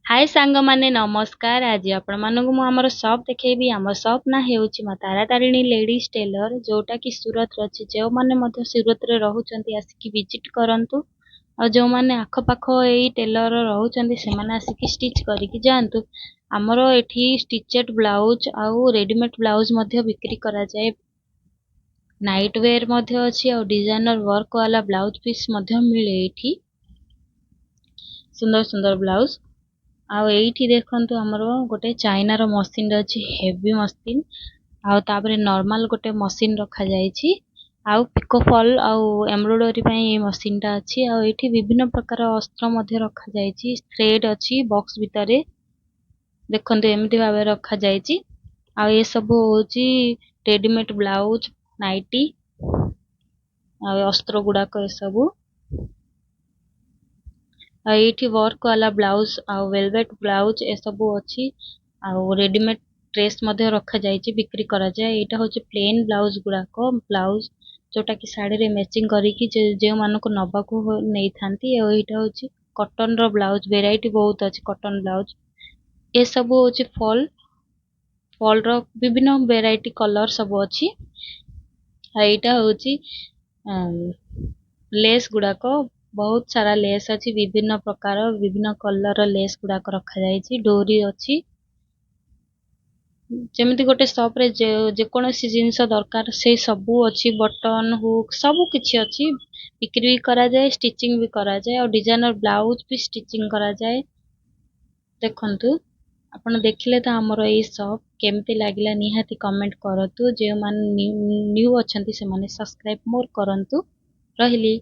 हाय सांग माने नमस्कार। आज आपण मानक मु हमर शॉप देखेबी। हमर शॉप ना हेउची मा तारा तारिणी लेडीज टेलर, जोटा कि सूरत रछि। जो माने मध्य सूरत रे रहउचंती आसिकी विजिट करंतु। और जो माने आख पाख एई टेलर रहउचंती से माने आसिकी स्टिच करिकी जानतु। हमरो एठी स्टिचेड ब्लाउज आउ रेडीमेड ब्लाउज मध्य बिक्री करा जाय। नाइट वेयर मध्य अछि और डिजाइनर वर्क वाला ब्लाउज पीस मध्य मिले एठी। सुंदर सुंदर ब्लाउज आउ एठी देखंतु हमरो गोटे चाइना रो मशीन अछि, हेवी मशीन। आउ तापरे नॉर्मल गोटे मशीन रखा जायछि। आउ पिको फॉल आउ एम्ब्रॉयडरी पई ए मशीन टा अछि। आउ एठी विभिन्न प्रकार अस्त्र मध्य रखा जायछि। थ्रेड अछि बॉक्स भितरे, देखंतु एमिति भाबे रखा जायछि। आउ ए सब होछि रेडीमेड ब्लाउज, नाइटी आउ अस्त्र गुडा को ए सब। एठी वर्क वाला ब्लाउज आउ वेलवेट ब्लाउज ए सब अछि। आउ रेडीमेड ड्रेस मध्य रखा जायछि, बिक्री करा जाय। एटा होछि प्लेन ब्लाउज गुडा को ब्लाउज, जोटा कि साड़ी रे मैचिंग करिकी जे मानको को नबाको नै थांती। और एटा होछि कॉटन रो ब्लाउज, वेराइटी बहुत अछि कॉटन ब्लाउज। ए सब होछि फॉल रो विभिन्न वेराइटी कलर सब अछि। एटा होछि लेस गुडा को, बहुत सारा लेस अछि, विभिन्न प्रकार विभिन्न कलर लेस गुडा को रखा जायछि। डोरी अछि, जेमिति गोटे शॉप रे जे कोनोसी जिंस दरकार से सब अछि। बटन हुक सब किछि अछि, बिक्री भी करा जाय, स्टिचिंग भी करा जाय। और डिजाइनर ब्लाउज भी स्टिचिंग करा जाय। देखंतु आपण देखिले त हमर ए शॉप केमति लागिला निहाती कमेंट करतु। जे मान न्यू अछंती से माने सब्सक्राइब मोर करंतु। रहिली।